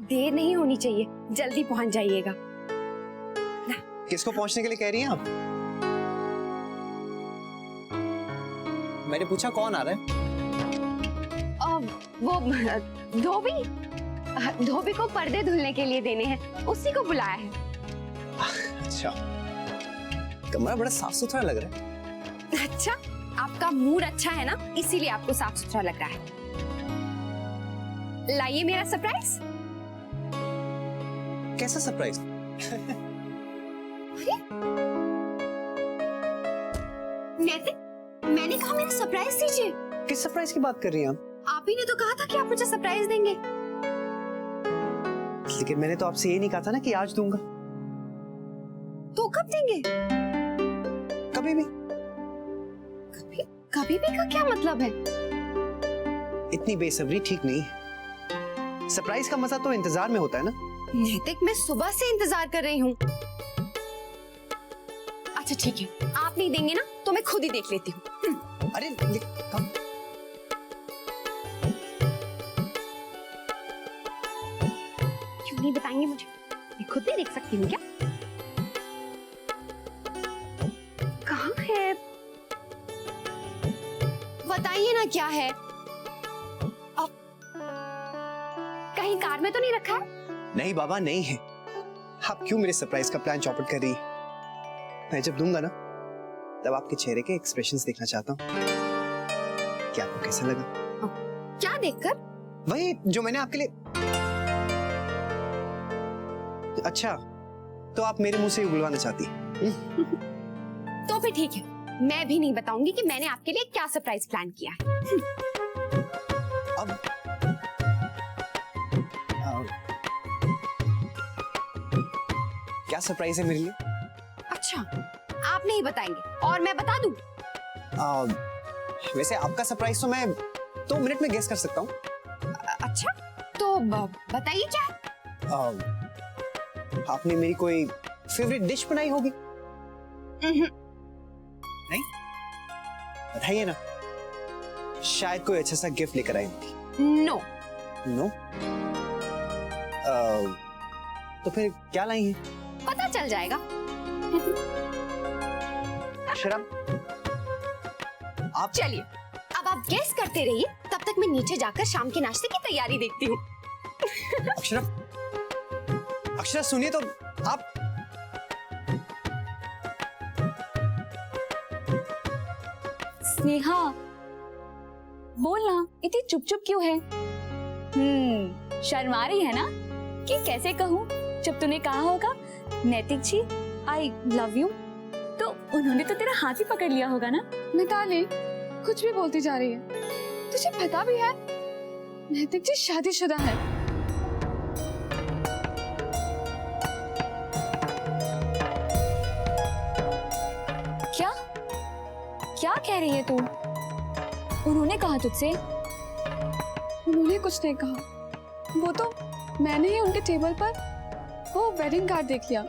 देर नहीं होनी चाहिए, जल्दी पहुंच जाइएगा। किसको पहुंचने के लिए कह रही हैं आप? मैंने पूछा कौन आ रहा है? वो धोबी को पर्दे धुलने के लिए देने हैं, उसी को बुलाया है। अच्छा, कमरा बड़ा साफ सुथरा लग रहा है। अच्छा, आपका मूड अच्छा है ना, इसीलिए आपको साफ सुथरा लग रहा है। लाइए मेरा सरप्राइज। कैसा सरप्राइज? नैतिक, मैंने कहा मेरा सरप्राइज दीजिए। किस सरप्राइज की बात कर रही हैं आप ही ने तो कहा था कि आप मुझे सरप्राइज देंगे। लेकिन मैंने तो आपसे ये नहीं कहा था ना कि आज दूंगा। तो कब देंगे? कभी भी। कभी भी का क्या मतलब है? इतनी बेसब्री ठीक नहीं है। सरप्राइज का मजा तो इंतजार में होता है ना। नैतिक, मैं सुबह से इंतजार कर रही हूँ। अच्छा ठीक है, आप नहीं देंगे ना तो मैं खुद ही देख लेती हूँ। अरे कम। क्यों नहीं बताएंगे मुझे? मैं खुद नहीं देख सकती हूँ क्या? कहाँ है? बताइए ना क्या है? अब कहीं कार में तो नहीं रखा है? नहीं बाबा, नहीं है। आप क्यों मेरे सरप्राइज का प्लान चौपट कर रही है? मैं जब दूंगा ना तब आपके चेहरे के एक्सप्रेशंस देखना चाहता हूँ। क्या आपको कैसा लगा? क्या देखकर? वही जो मैंने आपके लिए। अच्छा, तो आप मेरे मुंह से उगलवाना चाहती हैं? तो फिर ठीक है, मैं भी नहीं बताऊंगी कि मैंने आपके लिए क्या सरप्राइज प्लान किया है। अब क्या सरप्राइज है मेरे लिए? अच्छा, आप नहीं बताएंगे और मैं बता दूं? वैसे आपका सरप्राइज तो मैं 2 मिनट में गेस कर सकता हूँ। अच्छा, तो बताइए क्या है? आपने मेरी कोई फेवरेट डिश बनाई होगी? नहीं? बताइए ना, शायद कोई अच्छा सा गिफ्ट लेकर आई होगी। नो। नो? तो फिर क्या लाई हैं? पता चल जाएगा। शराब? आप चलिए, अब आप गेस करते रहिए, तब तक मैं नीचे जाकर शाम के नाश्ते की तैयारी देखती हूँ। अक्षरा, अक्षरा सुनिए तो। आप स्नेहा, बोल ना, इतनी चुप चुप क्यों है? शर्मा रही है ना? कि कैसे कहूँ? जब तूने कहा होगा नैतिक जी आई लव यू, तो उन्होंने तो तेरा हाथ ही पकड़ लिया होगा ना? मिताली, कुछ भी बोलती जा रही है। तुझे पता भी है नैतिक जी शादीशुदा है। क्या क्या कह रही है तू? उन्होंने कहा तुझसे? उन्होंने कुछ नहीं कहा, वो तो मैंने ही उनके टेबल पर वो वेडिंग कार्ड देख लिया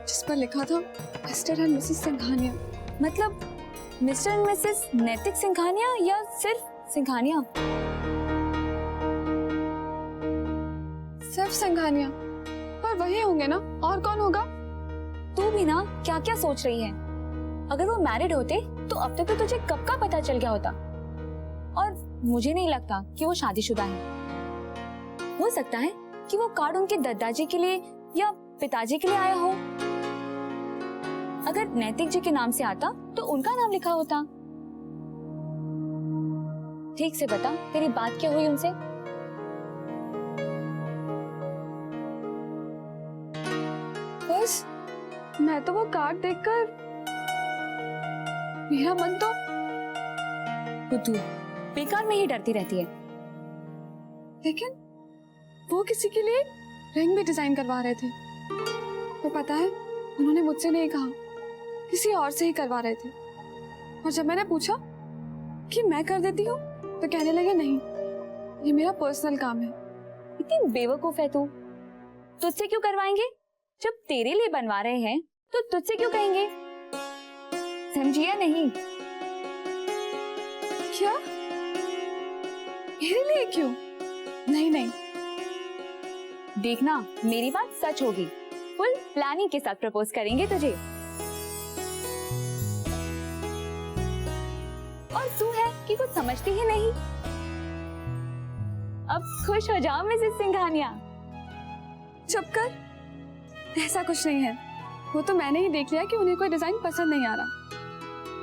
जिस पर लिखा था मिस्टर एंड मिसेस सिंघानिया। मतलब मिस्टर एंड मिसेस नैतिक सिंघानिया या सिर्फ सिंघानिया? सिर्फ सिंघानिया, पर वही होंगे ना, और कौन होगा? तू भी ना क्या क्या सोच रही है? अगर वो मैरिड होते तो अब तक तो तुझे कब का पता चल गया होता। और मुझे नहीं लगता कि वो शादीशुदा है। हो सकता है कि वो कार्ड उनके दादाजी के लिए या पिताजी के लिए आया हो। अगर नैतिक जी के नाम से आता तो उनका नाम लिखा होता। ठीक से बता, तेरी बात क्या हुई उनसे? बस मैं तो वो कार्ड देखकर मेरा मन तो तू बेकार में ही डरती रहती है। लेकिन वो किसी के लिए रिंग भी डिजाइन करवा रहे थे। तो पता है, उन्होंने मुझसे नहीं कहा, किसी और से ही करवा रहे थे। और जब मैंने पूछा कि मैं कर देती हूँ तो कहने लगे नहीं, ये मेरा पर्सनल काम है। इतनी बेवकूफ है तू। तुझसे क्यों करवाएंगे? जब तेरे लिए बनवा रहे हैं तो तुझसे क्यों कहेंगे? समझिया नहीं? क्या? मेरे लिए क्यों? नहीं नहीं, देखना मेरी बात सच होगी, फुल प्लानिंग के साथ प्रपोज करेंगे तुझे। और तू है कि कुछ समझती ही नहीं। अब खुश हो जाओ मिसेस सिंघानिया। चुप कर, ऐसा कुछ नहीं है। वो तो मैंने ही देख लिया कि उन्हें कोई डिजाइन पसंद नहीं आ रहा,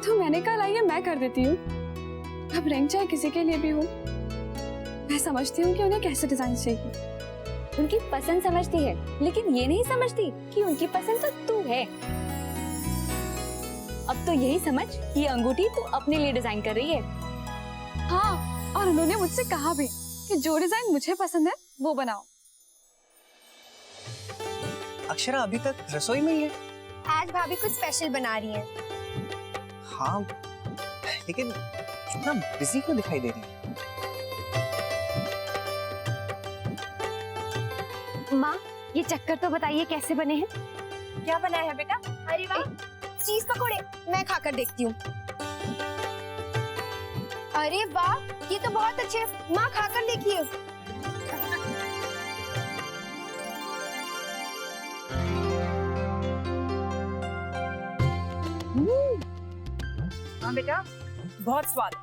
तो मैंने कहा लाइए मैं कर देती हूँ। अब रिंग चाहे किसी के लिए भी हो, मैं समझती हूँ कि उन्हें कैसे डिजाइन चाहिए। उनकी पसंद समझती है, लेकिन ये नहीं समझती कि उनकी पसंद तो तू है। अब तो यही समझ कि ये अंगूठी तू अपने लिए डिजाइन कर रही है। हाँ, और उन्होंने मुझसे कहा भी कि जो डिजाइन मुझे पसंद है वो बनाओ। अक्षरा अभी तक रसोई में ही है? आज भाभी कुछ स्पेशल बना रही हैं। हाँ, लेकिन इतना बिजी क्यों दिखाई दे रही है? माँ, ये चक्कर तो बताइए कैसे बने हैं? क्या बनाया है बेटा? अरे वाह, चीज पकोड़े। मैं खाकर देखती हूँ। अरे वाह, ये तो बहुत अच्छे हैं। माँ खाकर देखिए। हाँ बेटा, बहुत स्वाद।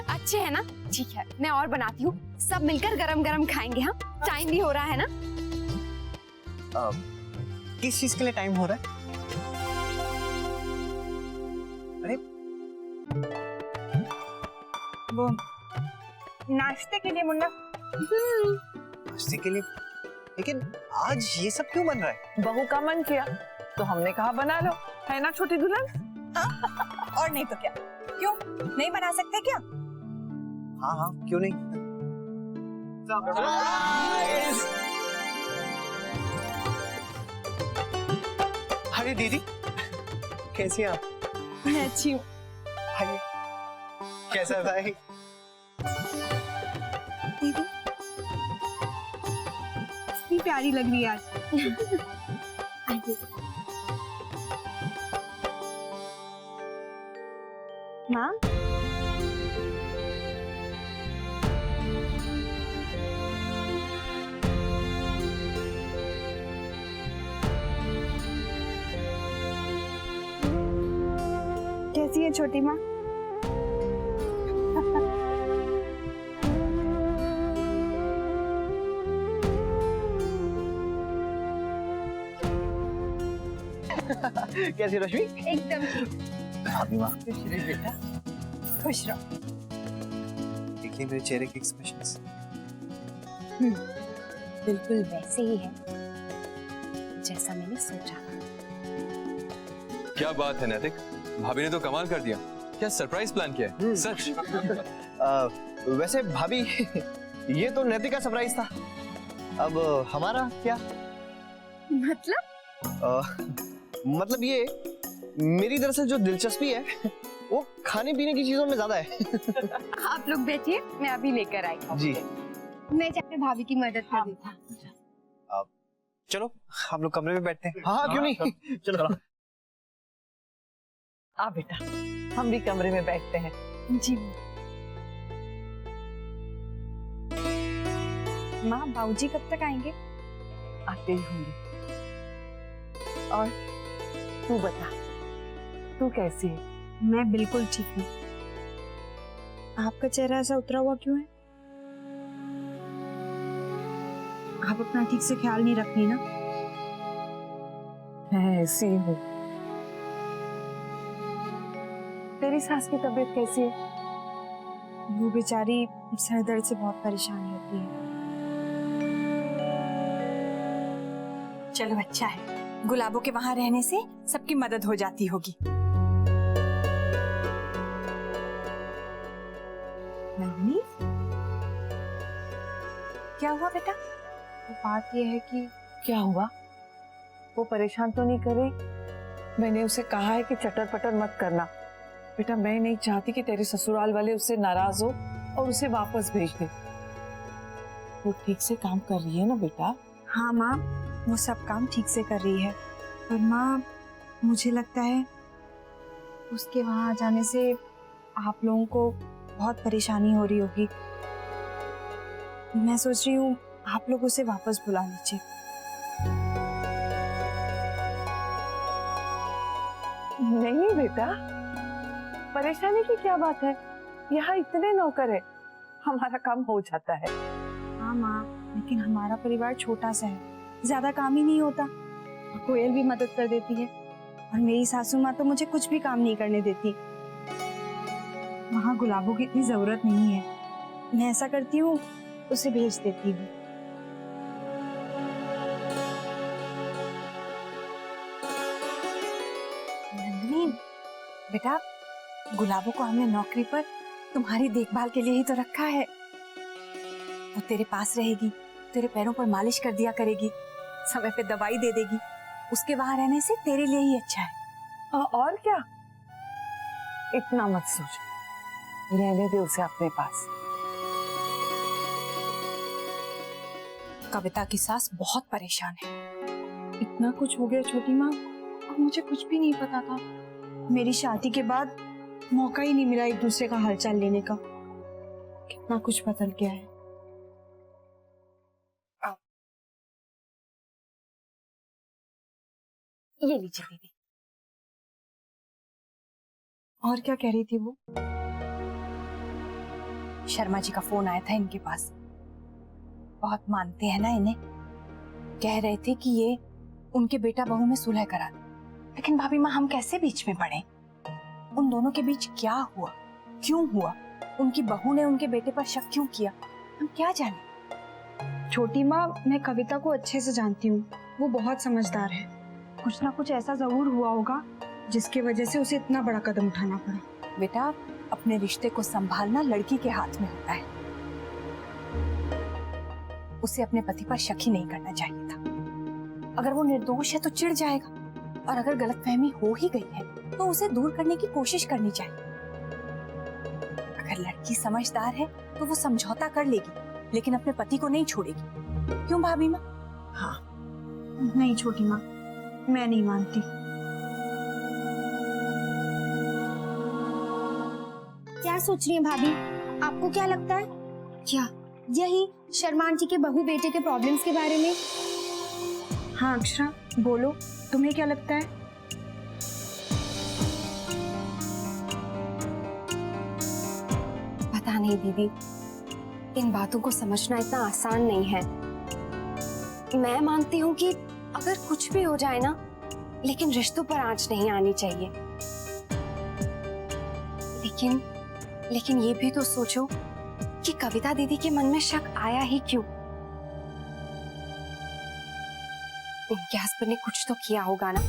अच्छे है ना? ठीक है, मैं और बनाती हूँ। सब मिलकर गरम गरम खाएंगे। हाँ, टाइम भी हो रहा है ना? किस चीज के लिए टाइम हो रहा है? अरे वो नाश्ते के लिए मुन्ना। नाश्ते के लिए? लेकिन आज ये सब क्यों बन रहा है? बहू का मन किया तो हमने कहा बना लो, है ना छोटी दुल्हन? और नहीं तो क्या? क्यों नहीं बना सकते क्या? हाँ हाँ, क्यों नहीं? अरे दीदी, कैसी हैं आप? मैं अच्छी हूँ। आइए। कैसा है भाई? दीदी कितनी प्यारी लग रही है आज। माँ, कैसी है छोटी माँ? कैसी रश्मि? एकदम। भाभी माँ, खुश रहो बेटा, खुश रहो। देखिए मेरे चेहरे के एक्सप्रेशंस। बिल्कुल वैसे ही है जैसा मैंने सोचा। क्या बात है नैतिक, भाभी ने तो कमाल कर दिया। क्या सरप्राइज प्लान किया है? सच? वैसे भाभी ये तो नैतिक का सरप्राइज था, अब हमारा क्या? मतलब ये मेरी दरअसल जो दिलचस्पी है वो खाने पीने की चीजों में ज्यादा है। आप लोग बैठिए, मैं अभी लेकर आई। जी मैं जाकर भाभी की मदद कर देती हूँ। चलो हम लोग कमरे में बैठते हैं। हाँ क्यों नहीं, चलो। आ बेटा, हम भी कमरे में बैठते हैं। जी माँ, बाबूजी कब तक आएंगे? आते ही होंगे। और तू बता, तू कैसी है? मैं बिल्कुल ठीक हूँ। आपका चेहरा ऐसा उतरा हुआ क्यों है? आप अपना ठीक से ख्याल नहीं रख रही ना? मैं ऐसी हूँ। तेरी सास की तबीयत कैसी है? वो बेचारी सर दर्द से बहुत परेशान रहती है। चलो अच्छा है, गुलाबों के वहां रहने से सबकी मदद हो जाती होगी। नंदिनी, क्या हुआ बेटा? वो बात ये है कि क्या हुआ? वो परेशान तो नहीं कर रही? मैंने उसे कहा है कि चटर पटर मत करना। बेटा, मैं नहीं चाहती कि तेरे ससुराल वाले उससे नाराज हो और उसे वापस भेज दे। वो ठीक से काम कर रही है ना बेटा? हाँ माँ, वो सब काम ठीक से कर रही है, पर माँ मुझे लगता है उसके वहां जाने से आप लोगों को बहुत परेशानी हो रही होगी। मैं सोच रही हूँ आप लोग उसे वापस बुला लीजिए। नहीं बेटा, परेशानी की क्या बात है, यहाँ इतने नौकर है, हमारा काम हो जाता है। हाँ माँ, लेकिन हमारा परिवार छोटा सा है, ज्यादा काम ही नहीं होता। कोयल भी मदद कर देती है और मेरी सासू माँ तो मुझे कुछ भी काम नहीं करने देती। वहाँ गुलाबों की इतनी जरूरत नहीं है। मैं ऐसा करती हूँ, उसे भेज देती हूँ। नंदिनी, बेटा गुलाबों को हमने नौकरी पर तुम्हारी देखभाल के लिए ही तो रखा है। वो तेरे पास रहेगी, तेरे पैरों पर मालिश कर दिया करेगी, समय पे दवाई दे देगी। उसके वहां रहने से तेरे लिए ही अच्छा है। और क्या, इतना मत सोच, रहने दे उसे अपने पास। कविता की सास बहुत परेशान है। इतना कुछ हो गया छोटी माँ, और मुझे कुछ भी नहीं पता था। मेरी शादी के बाद मौका ही नहीं मिला एक दूसरे का हालचाल लेने का। कितना कुछ बदल गया है। ये लीजिए दीदी। और क्या कह रही थी वो? शर्मा जी का फोन आया था इनके पास। बहुत मानते हैं ना इन्हें। कह रहे थे कि ये उनके बेटा बहू में सुलह करा दे। लेकिन भाभी माँ, हम कैसे बीच में पड़े? उन दोनों के बीच क्या हुआ, क्यों हुआ? उनकी बहू ने उनके बेटे पर शक क्यों किया, हम क्या जाने? छोटी माँ, मैं कविता को अच्छे से जानती हूँ। वो बहुत समझदार है। कुछ ना कुछ ऐसा जरूर हुआ होगा जिसकी वजह से उसे इतना बड़ा कदम उठाना पड़ा। बेटा, अपने रिश्ते को संभालना लड़की के हाथ में होता है। उसे अपने पति पर शक ही नहीं करना चाहिए था। अगर वो निर्दोष है तो चिढ़ जाएगा, और अगर गलतफहमी हो ही गई है तो उसे दूर करने की कोशिश करनी चाहिए। अगर लड़की समझदार है तो वो समझौता कर लेगी, लेकिन अपने पति को नहीं छोड़ेगी। क्यों भाभी माँ? हाँ। नहीं छोटी माँ, मैं नहीं मानती। क्या सोच रही हैं भाभी? आपको क्या लगता है? क्या यही शर्मा आंटी के बहू बेटे के प्रॉब्लम्स के बारे में? हाँ अक्षरा, बोलो, तुम्हें क्या लगता है? पता नहीं दीदी, इन बातों को समझना इतना आसान नहीं है। मैं मानती हूँ कि अगर कुछ भी हो जाए ना, लेकिन रिश्तों पर आंच नहीं आनी चाहिए। लेकिन ये भी तो सोचो कि कविता दीदी के मन में शक आया ही क्यों? उनके हस्बैंड ने कुछ तो किया होगा ना,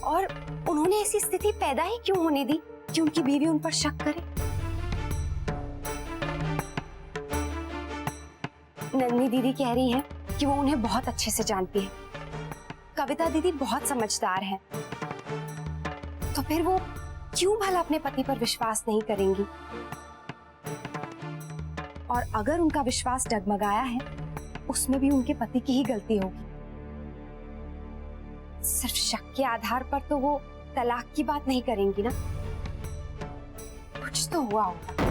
और उन्होंने ऐसी स्थिति पैदा ही क्यों होने दी कि उनकी बीवी उन पर शक करे? नंदिनी दीदी कह रही हैं कि वो उन्हें बहुत अच्छे से जानती है। कविता दीदी बहुत समझदार है, तो फिर वो क्यों भला अपने पति पर विश्वास नहीं करेंगी? और अगर उनका विश्वास डगमगाया है, उसमें भी उनके पति की ही गलती होगी। सिर्फ शक के आधार पर तो वो तलाक की बात नहीं करेंगी ना। कुछ तो हुआ होगा।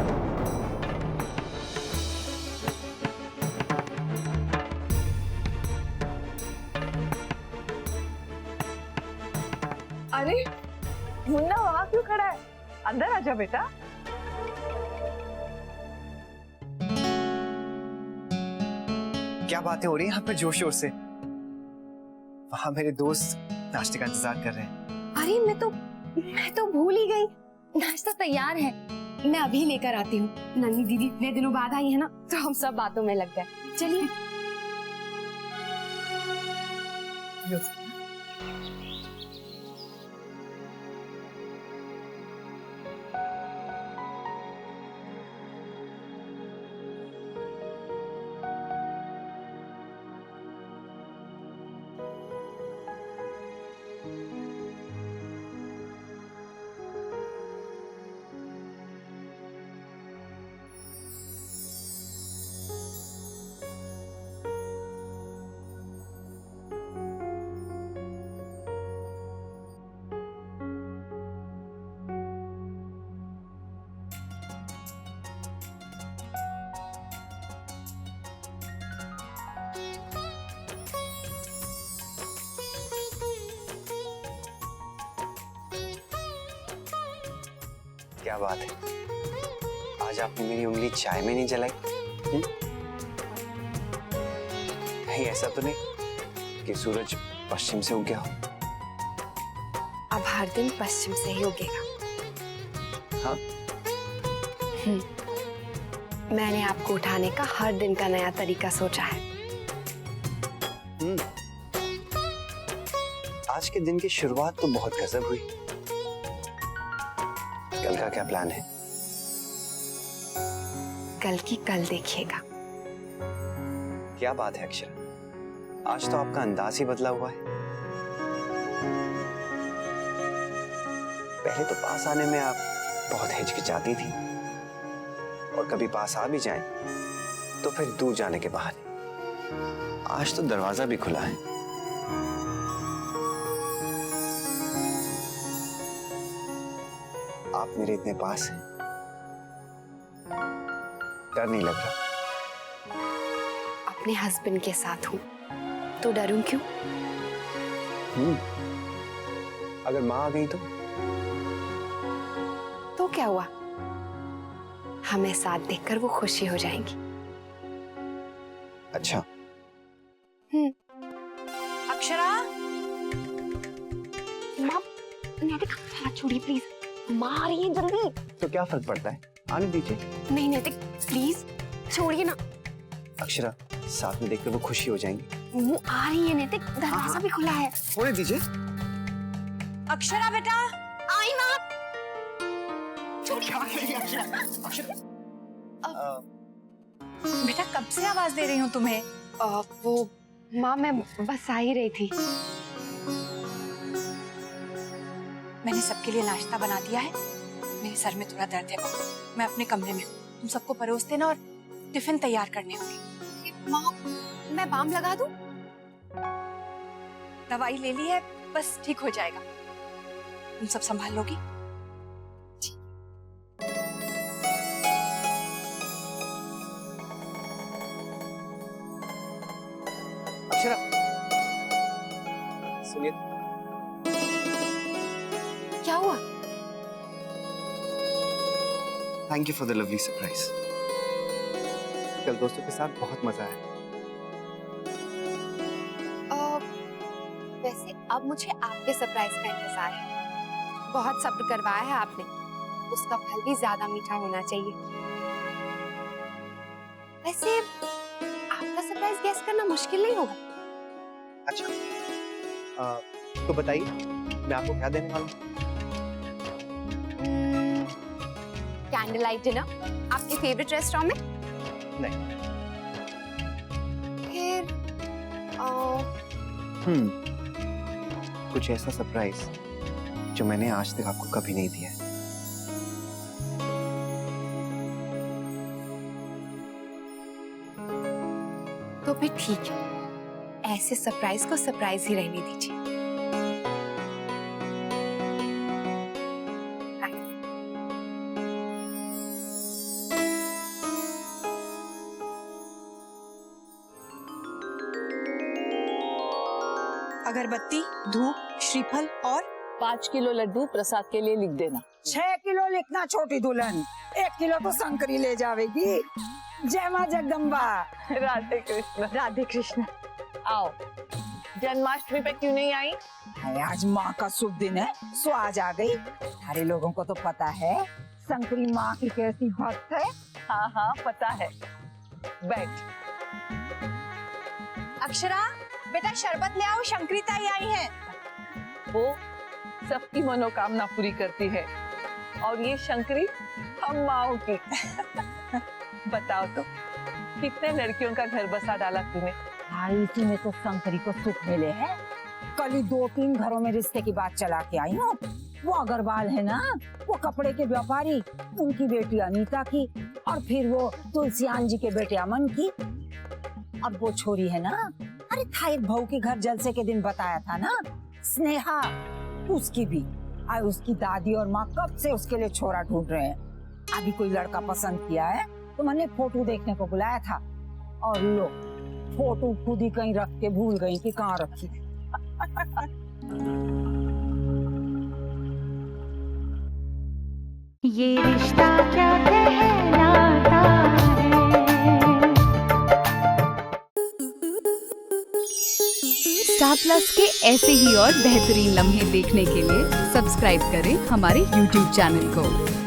अरे मुन्ना वहां क्यों खड़ा है? अंदर आजा बेटा। क्या बातें हो रही हैं यहाँ पर जोर शोर से? वहां मेरे दोस्त नाश्ते का इंतजार कर रहे हैं। अरे मैं तो भूल ही गई। नाश्ता तैयार है, मैं अभी लेकर आती हूँ। नन्ही दीदी इतने दिनों बाद आई है ना, तो हम सब बातों में लग गए। चलिए। क्या बात है, आज आपने मेरी उंगली चाय में नहीं जलाई? कहीं ऐसा तो नहीं कि सूरज पश्चिम से उग गया हो? अब हर दिन पश्चिम से ही उगेगा। हाँ? मैंने आपको उठाने का हर दिन का नया तरीका सोचा है। आज के दिन की शुरुआत तो बहुत गजब हुई। कल का क्या प्लान है? कल की कल देखिएगा। क्या बात है अक्षरा, आज तो आपका अंदाज ही बदला हुआ है। पहले तो पास आने में आप बहुत हिचकिचाती थी, और कभी पास आ भी जाएं तो फिर दूर जाने के बहाने। आज तो दरवाजा भी खुला है। आप मेरे इतने पास हैं, डर नहीं लग रहा? अपने हस्बैंड के साथ हूं तो डरूं क्यों? अगर माँ आ गई तो क्या हुआ, हमें साथ देखकर वो खुशी हो जाएंगी। अच्छा, अक्षरा, माँ नैतिक हाथ छोड़िए प्लीज, माँ आ रही है जल्दी। तो क्या फर्क पड़ता है, आने दीजिए। नहीं नैतिक प्लीज छोड़िए ना। अक्षरा, साथ में देखकर वो खुशी हो जाएंगी। वो आ रही है नैतिक, दरवाजा भी खुला है। होने दीजिए। अक्षरा बेटा, आई माँ। बेटा कब से आवाज दे रही हूँ तुम्हें? वो माँ मैं बस आ ही रही थी। मैंने सबके लिए नाश्ता बना दिया है। मेरे सर में थोड़ा दर्द है, मैं अपने कमरे में हूँ। तुम सबको परोस देना और टिफिन तैयार करने होंगे। माँ मैं बाम लगा दूं? दवाई ले ली है, बस ठीक हो जाएगा। तुम सब संभाल लोगी? अक्षरा, सुनिए। क्या हुआ? Thank you for the lovely surprise. कल दोस्तों के साथ बहुत मजा आया। वैसे अब मुझे आपके सरप्राइज का इंतजार है। बहुत सब्र करवाया है आपने, उसका फल भी ज्यादा मीठा होना चाहिए। वैसे आपका सरप्राइज गेस करना मुश्किल नहीं होगा। अच्छा, तो बताइए मैं आपको क्या देने वाला हूँ? कैंडल लाइट डिनर आपके फेवरेट रेस्टोरेंट में? नहीं। फिर कुछ ऐसा सरप्राइज जो मैंने आज तक आपको कभी नहीं दिया है। तो फिर ठीक है, ऐसे सरप्राइज को सरप्राइज ही रहने दीजिए। अगरबत्ती, धूप, श्रीफल और 5 किलो लड्डू प्रसाद के लिए लिख देना। 6 किलो लिखना छोटी दुल्हन, 1 किलो तो शंकरी ले जावेगी। जय माँ जगदम्बा। राधे कृष्ण। राधे कृष्ण। आओ, जन्माष्टमी पे क्यों नहीं आई? है आज माँ का शुभ दिन है, सो आज आ गई। सारे लोगों को तो पता है शंकरी माँ की कैसी भक्त है। हाँ हाँ पता है, बैठ। अक्षरा बेटा शरबत ले आओ, शंकरी ताई आई है। वो सबकी मनोकामना पूरी करती है, और ये शंकरी हम माओ की। बताओ तो, कितने लड़कियों का घर बसा डाला तूने? भाई इसी में तो शंकरी को सुख मिले है। कल ही 2-3 घरों में रिश्ते की बात चला के आई हूँ। वो अग्रवाल है ना, वो कपड़े के व्यापारी, उनकी बेटी अनीता की, और फिर वो तुलसियान जी के बेटे अमन की। अब वो छोरी है ना, अरे था एक बहू के घर जलसे के दिन बताया था ना, स्नेहा, उसकी भी। और उसकी दादी और माँ कब से उसके लिए छोरा ढूंढ रहे हैं। अभी कोई लड़का पसंद किया है तो मैंने फोटो देखने को बुलाया था, और लो फोटो खुद ही कहीं रख के भूल गई कि कहाँ रखी। ये रिश्ता क्या कहलाता है। स्टार प्लस के ऐसे ही और बेहतरीन लम्हे देखने के लिए सब्सक्राइब करें हमारे YouTube चैनल को।